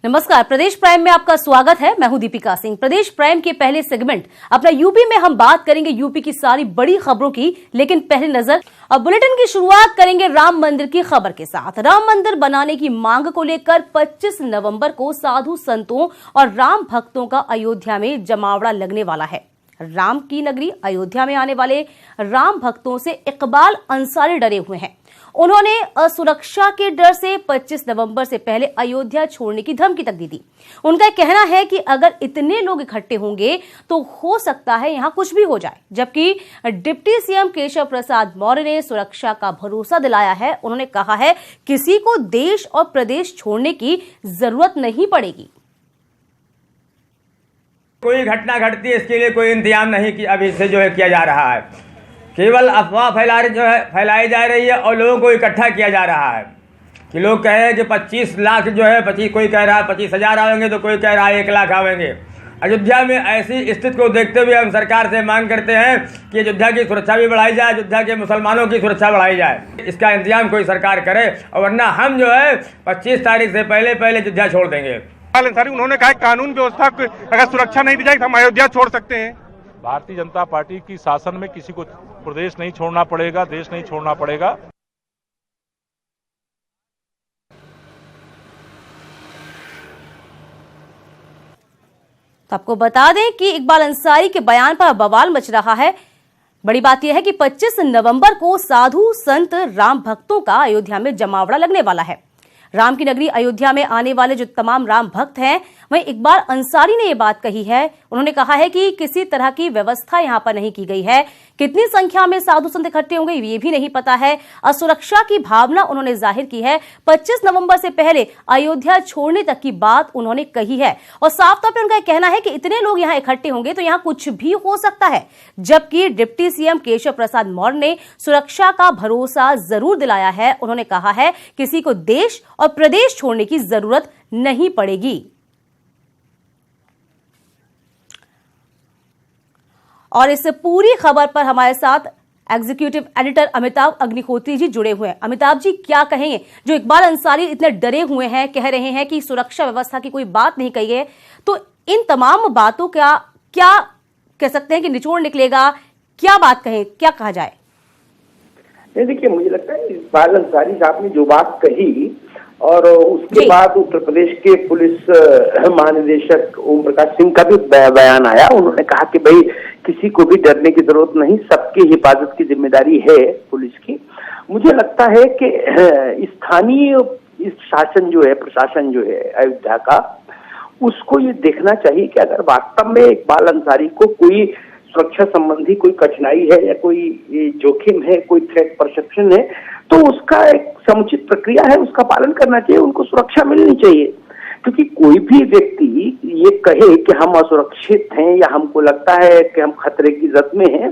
नमस्कार, प्रदेश प्राइम में आपका स्वागत है। मैं हूं दीपिका सिंह। प्रदेश प्राइम के पहले सेगमेंट अपना यूपी में हम बात करेंगे यूपी की सारी बड़ी खबरों की, लेकिन पहले नजर अब बुलेटिन की शुरुआत करेंगे राम मंदिर की खबर के साथ। राम मंदिर बनाने की मांग को लेकर 25 नवंबर को साधु संतों और राम भक्तों का अयोध्या में जमावड़ा लगने वाला है। राम की नगरी अयोध्या में आने वाले राम भक्तों से इकबाल अंसारी डरे हुए हैं। उन्होंने असुरक्षा के डर से 25 नवंबर से पहले अयोध्या छोड़ने की धमकी तक दी थी। उनका कहना है कि अगर इतने लोग इकट्ठे होंगे तो हो सकता है यहां कुछ भी हो जाए। जबकि डिप्टी सीएम केशव प्रसाद मौर्य ने सुरक्षा का भरोसा दिलाया है। उन्होंने कहा है किसी को देश और प्रदेश छोड़ने की जरूरत नहीं पड़ेगी। कोई घटना घटती है इसके लिए कोई इंतजाम नहीं कि अभी से किया जा रहा है। केवल अफवाह फैलाई जा रही है और लोगों को इकट्ठा किया जा रहा है कि लोग कह रहे हैं कि 25 लाख 25, कोई कह रहा है 25,000 आएंगे तो कोई कह रहा है 1 लाख आएंगे। अयोध्या में ऐसी स्थिति को देखते हुए हम सरकार से मांग करते हैं कि अयोध्या की सुरक्षा भी बढ़ाई जाए, अयोध्या के मुसलमानों की सुरक्षा बढ़ाई जाए। इसका इंतजाम कोई सरकार करे और वरना हम 25 तारीख से पहले अयोध्या छोड़ देंगे। उन्होंने कहा कानून व्यवस्था अगर सुरक्षा नहीं दी जाए तो हम अयोध्या छोड़ सकते हैं। भारतीय जनता पार्टी की शासन में किसी को प्रदेश नहीं छोड़ना पड़ेगा, देश नहीं छोड़ना पड़ेगा। तो आपको बता दें कि इकबाल अंसारी के बयान पर बवाल मच रहा है। बड़ी बात यह है कि 25 नवंबर को साधु संत राम भक्तों का अयोध्या में जमावड़ा लगने वाला है। राम की नगरी अयोध्या में आने वाले जो तमाम राम भक्त हैं, वहीं इकबाल अंसारी ने यह बात कही है। उन्होंने कहा है कि किसी तरह की व्यवस्था यहां पर नहीं की गई है। कितनी संख्या में साधु संत इकट्ठे होंगे ये भी नहीं पता है। असुरक्षा की भावना उन्होंने जाहिर की है। 25 नवंबर से पहले अयोध्या छोड़ने तक की बात उन्होंने कही है और साफ तौर पर उनका कहना है कि इतने लोग यहां इकट्ठे होंगे तो यहां कुछ भी हो सकता है। जबकि डिप्टी सीएम केशव प्रसाद मौर्य ने सुरक्षा का भरोसा जरूर दिलाया है। उन्होंने कहा है किसी को देश और प्रदेश छोड़ने की जरूरत नहीं पड़ेगी। और इस पूरी खबर पर हमारे साथ एग्जीक्यूटिव एडिटर अमिताभ अग्निहोत्री जी जुड़े हुए हैं। अमिताभ जी, क्या कहेंगे? जो इकबाल अंसारी इतने डरे हुए हैं, कह रहे हैं कि सुरक्षा व्यवस्था की कोई बात नहीं कही है, तो इन तमाम बातों का क्या कह सकते हैं कि निचोड़ निकलेगा? क्या बात कहें, क्या कहा जाए? देखिए, मुझे लगता है इकबाल अंसारी साहब ने जो बात कही और उसके बाद उत्तर प्रदेश के पुलिस महानिदेशक ओम प्रकाश सिंह का भी बयान आया। उन्होंने कहा कि भाई किसी को भी डरने की जरूरत नहीं, सबकी हिफाजत की जिम्मेदारी है पुलिस की। मुझे लगता है कि स्थानीय शासन जो है, प्रशासन जो है अयोध्या का, उसको ये देखना चाहिए कि अगर वास्तव में इकबाल अंसारी को कोई सुरक्षा संबंधी कोई कठिनाई है या कोई जोखिम है, कोई थ्रेट परसेप्शन है, तो उसका एक समुचित प्रक्रिया है, उसका पालन करना चाहिए, उनको सुरक्षा मिलनी चाहिए। क्योंकि कोई भी व्यक्ति ये कहे कि हम असुरक्षित हैं या हमको लगता है कि हम खतरे की जद में हैं,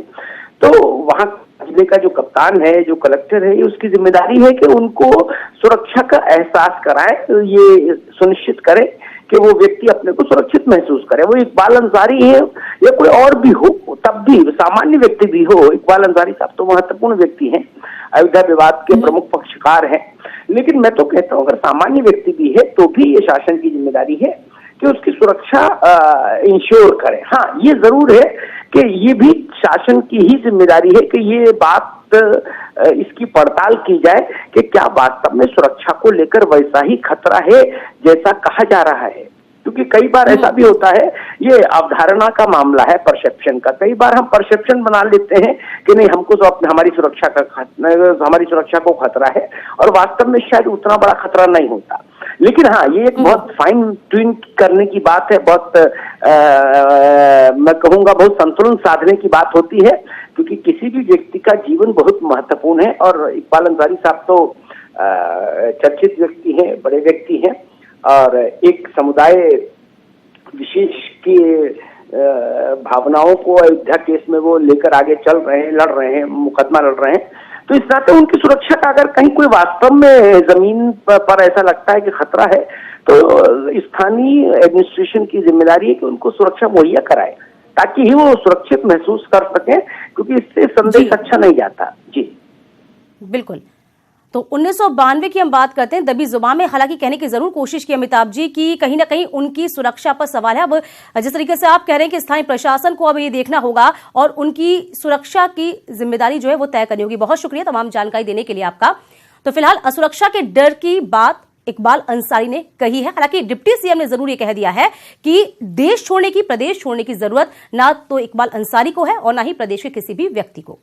तो वहां जिले का जो कप्तान है, जो कलेक्टर है, उसकी जिम्मेदारी है कि उनको सुरक्षा का एहसास कराए, ये सुनिश्चित करे कि वो व्यक्ति अपने को सुरक्षित महसूस करे। वो इकबाल अंसारी है या कोई और भी हो, तब भी सामान्य व्यक्ति भी हो, इकबाल अंसारी साहब तो महत्वपूर्ण व्यक्ति हैं, अयोध्या विवाद के प्रमुख पक्षकार हैं। लेकिन मैं तो कहता हूँ अगर सामान्य व्यक्ति भी है तो भी ये शासन की जिम्मेदारी है कि उसकी सुरक्षा इंश्योर करे। हाँ, ये जरूर है कि ये भी शासन की ही जिम्मेदारी है कि ये बात इसकी पड़ताल की जाए कि क्या वास्तव में सुरक्षा को लेकर वैसा ही खतरा है जैसा कहा जा रहा है। क्योंकि कई बार ऐसा भी होता है, ये अवधारणा का मामला है, परसेप्शन का। कई बार हम परसेप्शन बना लेते हैं कि नहीं, हमको तो हमारी सुरक्षा को खतरा है और वास्तव में शायद उतना बड़ा खतरा नहीं होता। लेकिन हाँ, ये एक बहुत फाइन ट्यून करने की बात है, बहुत मैं कहूँगा बहुत संतुलन साधने की बात होती है, क्योंकि किसी भी व्यक्ति का जीवन बहुत महत्वपूर्ण है। और इकबाल अंसारी साहब तो चर्चित व्यक्ति हैं, बड़े व्यक्ति हैं और एक समुदाय विशेष की भावनाओं को अयोध्या केस में वो लेकर आगे चल रहे हैं, लड़ रहे हैं, मुकदमा लड़ रहे हैं। तो इस नाते उनकी सुरक्षा का अगर कहीं कोई वास्तव में जमीन पर ऐसा लगता है कि खतरा है, तो स्थानीय एडमिनिस्ट्रेशन की जिम्मेदारी है कि उनको सुरक्षा मुहैया कराए, ताकि ही वो सुरक्षित महसूस कर सकें, क्योंकि इससे संदेश अच्छा नहीं जाता। जी बिल्कुल। तो 1992 की हम बात करते हैं। दबी जुबान में हालांकि कहने की जरूर कोशिश की अमिताभ जी की कहीं ना कहीं उनकी सुरक्षा पर सवाल है। अब जिस तरीके से आप कह रहे हैं कि स्थानीय प्रशासन को अब ये देखना होगा और उनकी सुरक्षा की जिम्मेदारी जो है वो तय करनी होगी। बहुत शुक्रिया तमाम जानकारी देने के लिए आपका। तो फिलहाल असुरक्षा के डर की बात इकबाल अंसारी ने कही है। हालांकि डिप्टी सीएम ने जरूर ये कह दिया है कि देश छोड़ने की, प्रदेश छोड़ने की जरूरत ना तो इकबाल अंसारी को है और ना ही प्रदेश के किसी भी व्यक्ति को।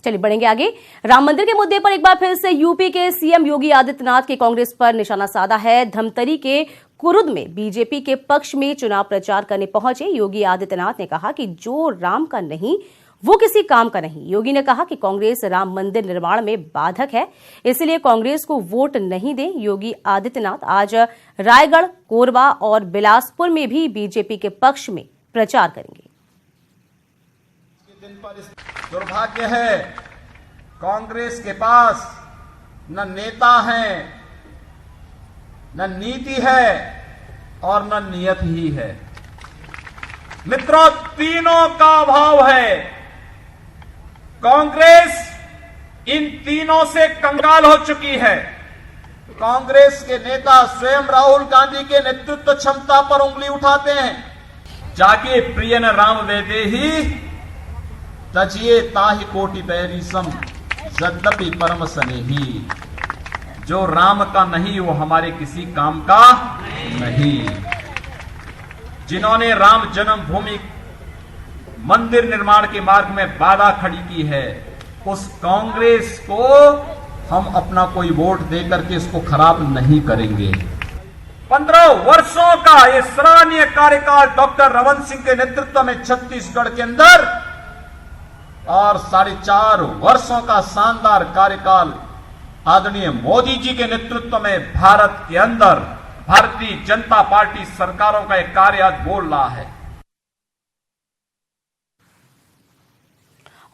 चलिए बढ़ेंगे आगे। राम मंदिर के मुद्दे पर एक बार फिर से यूपी के सीएम योगी आदित्यनाथ के कांग्रेस पर निशाना साधा है। धमतरी के कुरुद में बीजेपी के पक्ष में चुनाव प्रचार करने पहुंचे योगी आदित्यनाथ ने कहा कि जो राम का नहीं वो किसी काम का नहीं। योगी ने कहा कि कांग्रेस राम मंदिर निर्माण में बाधक है, इसलिए कांग्रेस को वोट नहीं दें। योगी आदित्यनाथ आज रायगढ़, कोरबा और बिलासपुर में भी बीजेपी के पक्ष में प्रचार करेंगे। दिन पर दुर्भाग्य है, कांग्रेस के पास न नेता है, न नीति है और न नियत ही है। मित्रों, तीनों का अभाव है। कांग्रेस इन तीनों से कंगाल हो चुकी है। कांग्रेस के नेता स्वयं राहुल गांधी के नेतृत्व क्षमता पर उंगली उठाते हैं। जाके प्रिय न राम वेदे ही तजिए ताहि कोटि बैरी सम यद्यपि परम स्नेही। जो राम का नहीं वो हमारे किसी काम का नहीं। जिन्होंने राम जन्मभूमि मंदिर निर्माण के मार्ग में बाधा खड़ी की है, उस कांग्रेस को हम अपना कोई वोट देकर के इसको खराब नहीं करेंगे। 15 वर्षों का ये सराहनीय कार्यकाल डॉक्टर रमन सिंह के नेतृत्व में छत्तीसगढ़ के अंदर और 4.5 वर्षों का शानदार कार्यकाल आदरणीय मोदी जी के नेतृत्व में भारत के अंदर भारतीय जनता पार्टी सरकारों का एक कार्य आज बोल रहा है।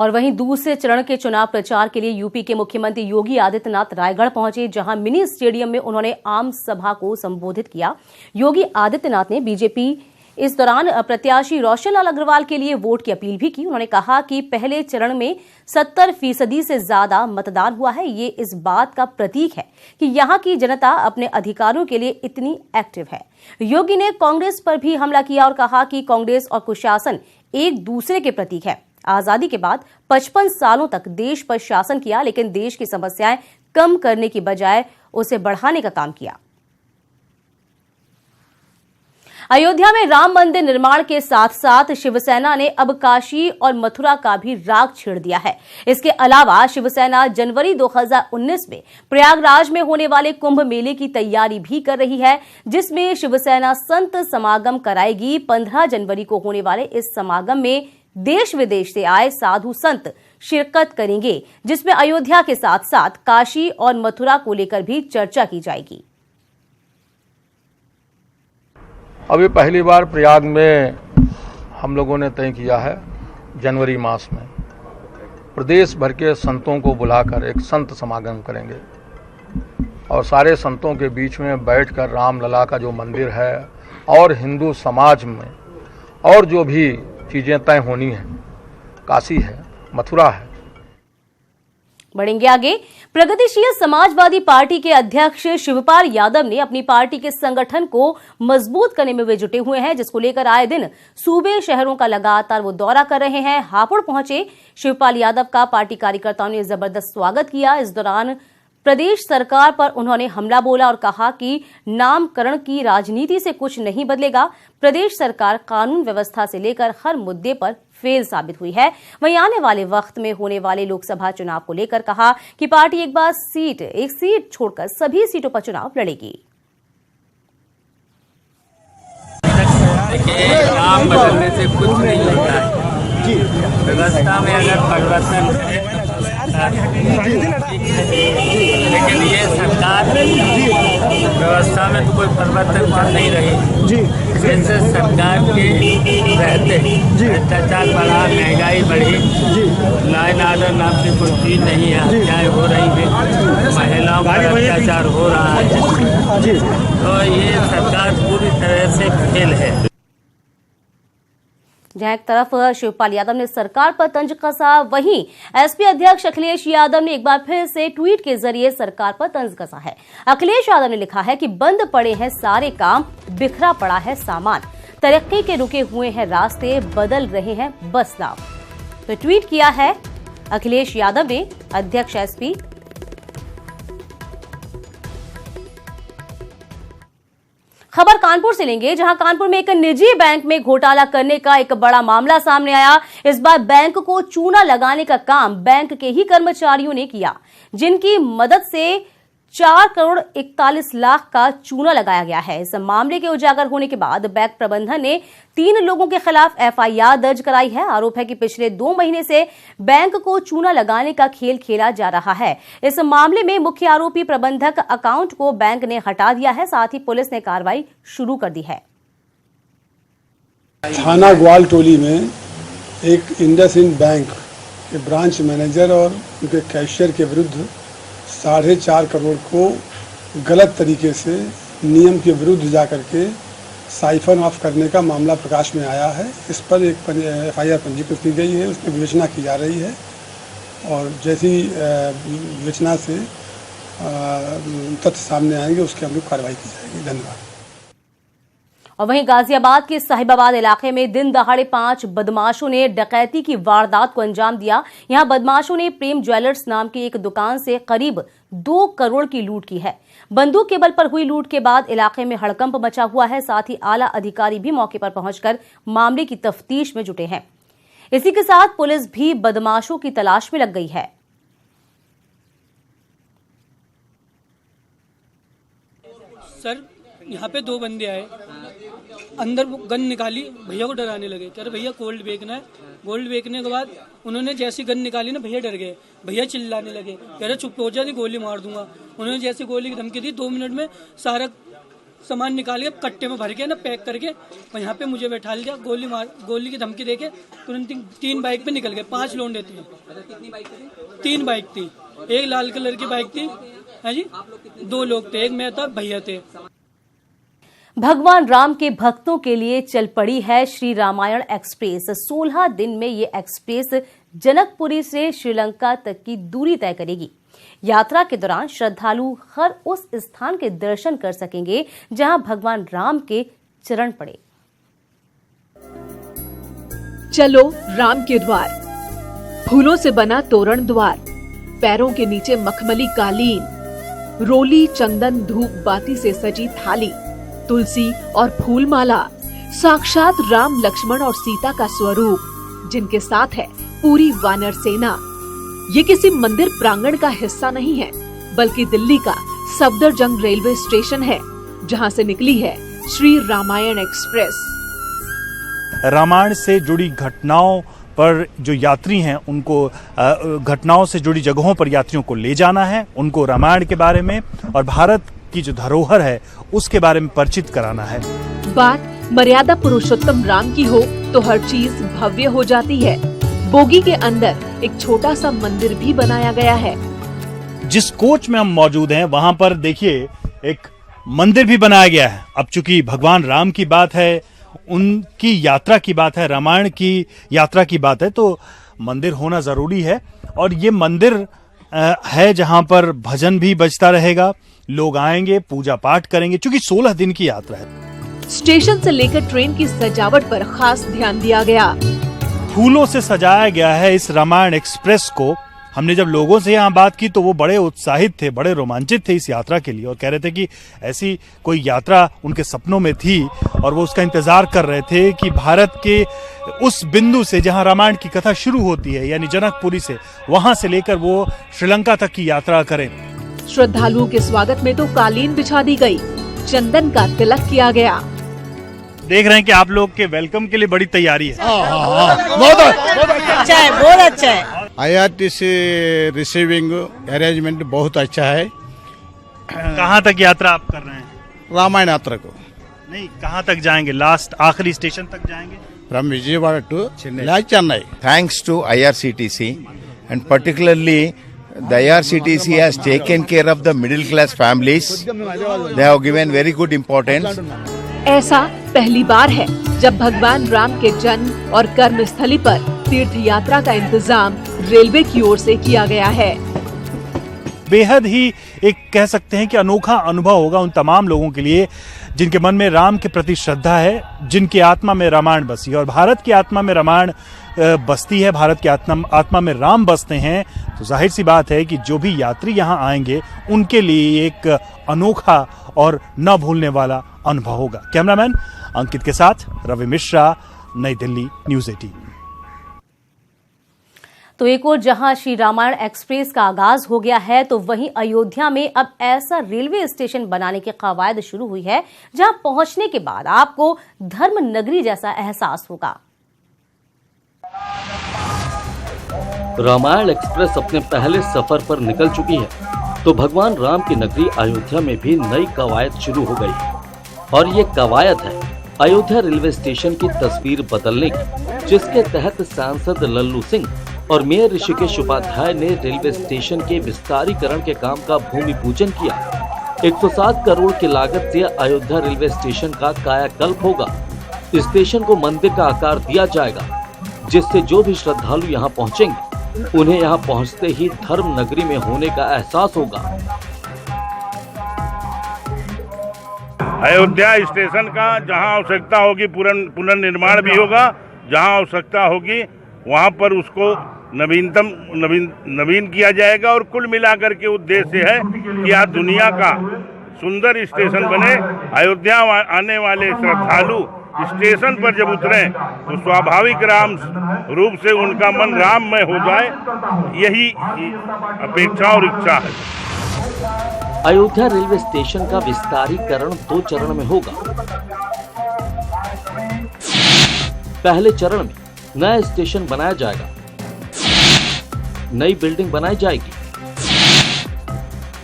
और वहीं दूसरे चरण के चुनाव प्रचार के लिए यूपी के मुख्यमंत्री योगी आदित्यनाथ रायगढ़ पहुंचे, जहां मिनी स्टेडियम में उन्होंने आम सभा को संबोधित किया। योगी आदित्यनाथ ने बीजेपी इस दौरान प्रत्याशी रोशनलाल अग्रवाल के लिए वोट की अपील भी की। उन्होंने कहा कि पहले चरण में 70% से ज्यादा मतदान हुआ है। ये इस बात का प्रतीक है कि यहाँ की जनता अपने अधिकारों के लिए इतनी एक्टिव है। योगी ने कांग्रेस पर भी हमला किया और कहा कि कांग्रेस और कुशासन एक दूसरे के प्रतीक है। आजादी के बाद 55 सालों तक देश पर शासन किया, लेकिन देश की समस्याएं कम करने की बजाय उसे बढ़ाने का काम किया। अयोध्या में राम मंदिर निर्माण के साथ साथ शिवसेना ने अब काशी और मथुरा का भी राग छेड़ दिया है। इसके अलावा शिवसेना जनवरी 2019 में प्रयागराज में होने वाले कुंभ मेले की तैयारी भी कर रही है, जिसमें शिवसेना संत समागम कराएगी। 15 जनवरी को होने वाले इस समागम में देश विदेश से आए साधु संत शिरकत करेंगे, जिसमें अयोध्या के साथ साथ काशी और मथुरा को लेकर भी चर्चा की जाएगी। अभी पहली बार प्रयाग में हम लोगों ने तय किया है जनवरी मास में प्रदेश भर के संतों को बुलाकर एक संत समागम करेंगे और सारे संतों के बीच में बैठकर रामलला का जो मंदिर है और हिंदू समाज में और जो भी चीजें तय होनी है, काशी है, मथुरा है। बढ़ेंगे आगे। प्रगतिशील समाजवादी पार्टी के अध्यक्ष शिवपाल यादव ने अपनी पार्टी के संगठन को मजबूत करने में वे जुटे हुए हैं, जिसको लेकर आए दिन सूबे शहरों का लगातार वो दौरा कर रहे हैं। हापुड़ पहुंचे शिवपाल यादव का पार्टी कार्यकर्ताओं ने जबरदस्त स्वागत किया। इस दौरान प्रदेश सरकार पर उन्होंने हमला बोला और कहा कि नामकरण की राजनीति से कुछ नहीं बदलेगा। प्रदेश सरकार कानून व्यवस्था से लेकर हर मुद्दे पर फेल साबित हुई है। वहीं आने वाले वक्त में होने वाले लोकसभा चुनाव को लेकर कहा कि पार्टी एक सीट छोड़कर सभी सीटों पर चुनाव लड़ेगी। देखिए, नाम बदलने से कुछ नहीं होता है। व्यवस्था में अगर परिवर्तन लेकिन ये सरकार व्यवस्था में तो कोई परिवर्तन कर नहीं रही। जैसे सरकार के रहते भ्रष्टाचार बढ़ा, महंगाई बढ़ी, लाइन आर्डर नाम की कोई चीज नहीं है, हत्याएं हो रही है, महिलाओं पर अत्याचार हो रहा है, तो ये सरकार पूरी तरह से फेल है। जहां एक तरफ शिवपाल यादव ने सरकार पर तंज कसा, वहीं एसपी अध्यक्ष अखिलेश यादव ने एक बार फिर से ट्वीट के जरिए सरकार पर तंज कसा है। अखिलेश यादव ने लिखा है कि बंद पड़े हैं सारे काम, बिखरा पड़ा है सामान, तरक्की के रुके हुए हैं रास्ते, बदल रहे हैं बस नाम। तो ट्वीट किया है अखिलेश यादव ने अध्यक्ष एसपी। खबर कानपुर से लेंगे, जहां कानपुर में एक निजी बैंक में घोटाला करने का एक बड़ा मामला सामने आया। इस बार बैंक को चूना लगाने का काम बैंक के ही कर्मचारियों ने किया, जिनकी मदद से 4 करोड़ 41 लाख का चूना लगाया गया है। इस मामले के उजागर होने के बाद बैंक प्रबंधन ने 3 लोगों के खिलाफ एफआईआर दर्ज कराई है। आरोप है कि पिछले 2 महीने से बैंक को चूना लगाने का खेल खेला जा रहा है। इस मामले में मुख्य आरोपी प्रबंधक अकाउंट को बैंक ने हटा दिया है। साथ ही पुलिस ने कार्रवाई शुरू कर दी है। थाना ग्वालटोली में एक इंडसइंड बैंक के ब्रांच मैनेजर और उनके कैशियर के विरुद्ध 4.5 करोड़ को गलत तरीके से नियम के विरुद्ध जाकर के साइफन ऑफ करने का मामला प्रकाश में आया है। इस पर एक एफआईआर पंजीकृत की गई है, उसमें विवेचना की जा रही है और जैसी विवेचना से तथ्य सामने आएंगे उसके अनुरूप कार्रवाई की जाएगी। धन्यवाद। और वहीं गाजियाबाद के साहिबाबाद इलाके में दिन दहाड़े 5 बदमाशों ने डकैती की वारदात को अंजाम दिया। यहां बदमाशों ने प्रेम ज्वेलर्स नाम की एक दुकान से करीब 2 करोड़ की लूट की है। बंदूक के बल पर हुई लूट के बाद इलाके में हड़कंप मचा हुआ है। साथ ही आला अधिकारी भी मौके पर पहुंचकर मामले की तफ्तीश में जुटे हैं। इसी के साथ पुलिस भी बदमाशों की तलाश में लग गई है। सर, यहाँ पे 2 बंदे आए, अंदर गन निकाली, भैया को डराने लगे। कह रहे भैया गोल्ड बेचना है। गोल्ड बेचने के बाद उन्होंने जैसी गन निकाली ना, भैया डर गए, भैया चिल्लाने लगे, कह रहे चुप हो जा, गोली मार दूंगा। उन्होंने जैसी गोली की धमकी दी, 2 मिनट में सारा सामान निकाल के कट्टे में भर के ना पैक करके यहाँ पे मुझे बैठा लिया। गोली की धमकी देके तुरंत 3 बाइक पे निकल गए। 5 लोग थे। 3 बाइक थी, एक लाल कलर की बाइक थी है जी, 2 लोग थे, एक मैं था, भैया थे। भगवान राम के भक्तों के लिए चल पड़ी है श्री रामायण एक्सप्रेस। 16 दिन में ये एक्सप्रेस जनकपुरी से श्रीलंका तक की दूरी तय करेगी। यात्रा के दौरान श्रद्धालु हर उस स्थान के दर्शन कर सकेंगे जहां भगवान राम के चरण पड़े। चलो राम के द्वार, फूलों से बना तोरण द्वार, पैरों के नीचे मखमली कालीन, रोली चंदन धूप बाती से सजी थाली, तुलसी और फूल माला, साक्षात राम लक्ष्मण और सीता का स्वरूप, जिनके साथ है पूरी वानर सेना। ये किसी मंदिर प्रांगण का हिस्सा नहीं है, बल्कि दिल्ली का सफदरजंग रेलवे स्टेशन है, जहां से निकली है श्री रामायण एक्सप्रेस। रामायण से जुड़ी घटनाओं पर जो यात्री हैं उनको घटनाओं से जुड़ी जगहों पर यात्रियों को ले जाना है, उनको रामायण के बारे में और भारत की जो धरोहर है उसके बारे में परिचित कराना है। बात मर्यादा पुरुषोत्तम राम की हो तो हर चीज भव्य हो जाती है। बोगी के अंदर एक छोटा सा मंदिर भी बनाया गया है। जिस कोच में हम मौजूद हैं वहां पर देखिए एक मंदिर भी बनाया गया है। अब चूंकि भगवान राम की बात है, उनकी यात्रा की बात है, रामायण की यात्रा की बात है, तो मंदिर होना जरूरी है। और ये मंदिर है जहां पर भजन भी बजता रहेगा, लोग आएंगे, पूजा पाठ करेंगे, क्योंकि 16 दिन की यात्रा है। स्टेशन से लेकर ट्रेन की सजावट पर खास ध्यान दिया गया। फूलों से सजाया गया है इस रामायण एक्सप्रेस को। हमने जब लोगों से यहाँ बात की तो वो बड़े उत्साहित थे, बड़े रोमांचित थे इस यात्रा के लिए और कह रहे थे कि ऐसी कोई यात्रा उनके सपनों में थी और वो उसका इंतजार कर रहे थे कि भारत के उस बिंदु से जहाँ रामायण की कथा शुरू होती है, यानी जनकपुरी से, वहां से लेकर वो श्रीलंका तक की यात्रा करें। श्रद्धालुओं के स्वागत में तो कालीन बिछा दी गई, चंदन का तिलक किया गया। देख रहे हैं कि आप लोग के वेलकम के लिए बड़ी तैयारी है। बहुत अच्छा है, बहुत अच्छा है। IRTC रिसीविंग अरेंजमेंट बहुत अच्छा है। कहाँ तक यात्रा आप कर रहे हैं? रामायण यात्रा को नहीं, कहाँ तक जाएंगे? लास्ट आखिरी स्टेशन तक जाएंगे? From Vijayawada to Chennai. Thanks to IRCTC and particularly the IRCTC has taken care of the middle class families. They have given very good importance. ऐसा पहली बार है जब भगवान राम के जन्म और कर्म स्थली पर तीर्थ यात्रा का इंतजाम रेलवे की ओर से किया गया है। बेहद ही एक कह सकते हैं कि अनोखा अनुभव होगा उन तमाम लोगों के लिए जिनके मन में राम के प्रति श्रद्धा है, जिनकी आत्मा में रामायण बसी है। और भारत की आत्मा में रामायण बसती है, भारत की आत्मा में राम बसते हैं, तो जाहिर सी बात है कि जो भी यात्री यहाँ आएंगे उनके लिए एक अनोखा और न भूलने वाला अनुभव होगा। कैमरामैन अंकित के साथ रवि मिश्रा, नई दिल्ली, न्यूज़ 18। तो एक और जहां श्री रामायण एक्सप्रेस का आगाज हो गया है, तो वहीं अयोध्या में अब ऐसा रेलवे स्टेशन बनाने की कवायद शुरू हुई है जहां पहुंचने के बाद आपको धर्म नगरी जैसा एहसास होगा। रामायण एक्सप्रेस अपने पहले सफर पर निकल चुकी है, तो भगवान राम की नगरी अयोध्या में भी नई कवायद शुरू हो गई है। और ये कवायद है अयोध्या रेलवे स्टेशन की तस्वीर बदलने की, जिसके तहत सांसद लल्लू सिंह और मेयर ऋषिकेश उपाध्याय ने रेलवे स्टेशन के विस्तारीकरण के काम का भूमि पूजन किया। 107 करोड़ की लागत से अयोध्या रेलवे स्टेशन का कायाकल्प होगा। स्टेशन को मंदिर का आकार दिया जाएगा, जिससे जो भी श्रद्धालु यहाँ पहुँचेंगे उन्हें यहाँ पहुँचते ही धर्म नगरी में होने का एहसास होगा। अयोध्या स्टेशन का जहां आवश्यकता होगी पुनर्निर्माण भी होगा, जहां आवश्यकता होगी वहां पर उसको नवीन किया जाएगा। और कुल मिलाकर के उद्देश्य है कि आज दुनिया का सुंदर स्टेशन बने। अयोध्या आने वाले श्रद्धालु स्टेशन पर जब उतरे तो स्वाभाविक राम रूप से उनका मन राममय हो जाए, यही अपेक्षा और इच्छा है। अयोध्या रेलवे स्टेशन का विस्तारीकरण 2 चरण में होगा। पहले चरण में नया स्टेशन बनाया जाएगा, नई बिल्डिंग बनाई जाएगी,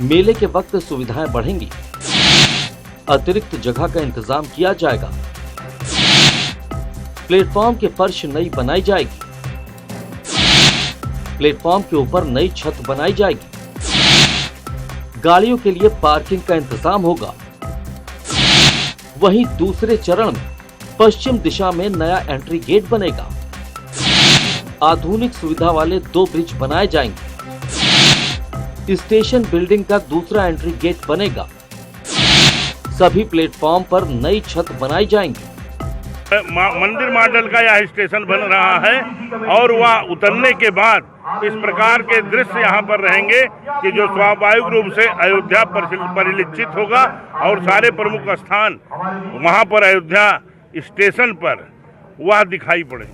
मेले के वक्त सुविधाएं बढ़ेंगी, अतिरिक्त जगह का इंतजाम किया जाएगा, प्लेटफॉर्म के फर्श नई बनाई जाएगी, प्लेटफॉर्म के ऊपर नई छत बनाई जाएगी, गाड़ियों के लिए पार्किंग का इंतजाम होगा। वहीं दूसरे चरण में पश्चिम दिशा में नया एंट्री गेट बनेगा। आधुनिक सुविधा वाले 2 ब्रिज बनाए जाएंगे। स्टेशन बिल्डिंग का दूसरा एंट्री गेट बनेगा। सभी प्लेटफॉर्म पर नई छत बनाई जाएंगी। मंदिर मॉडल का यह स्टेशन बन रहा है और वह उतरने के बाद इस प्रकार के दृश्य यहाँ पर रहेंगे कि जो स्वाभाविक रूप से अयोध्या परिलक्षित होगा और सारे प्रमुख स्थान वहाँ पर अयोध्या स्टेशन पर वह दिखाई पड़े।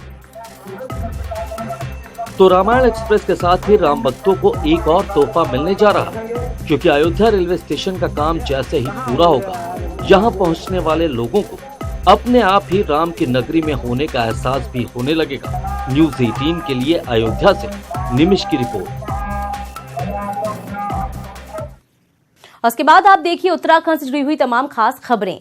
तो रामायण एक्सप्रेस के साथ ही राम भक्तों को एक और तोहफा मिलने जा रहा है, क्योंकि अयोध्या रेलवे स्टेशन का काम जैसे ही पूरा होगा, यहाँ पहुँचने वाले लोगों को अपने आप ही राम की नगरी में होने का एहसास भी होने लगेगा। न्यूज़ 18 के लिए अयोध्या से निमिष की रिपोर्ट। उसके बाद आप देखिए उत्तराखंड से जुड़ी हुई तमाम खास खबरें।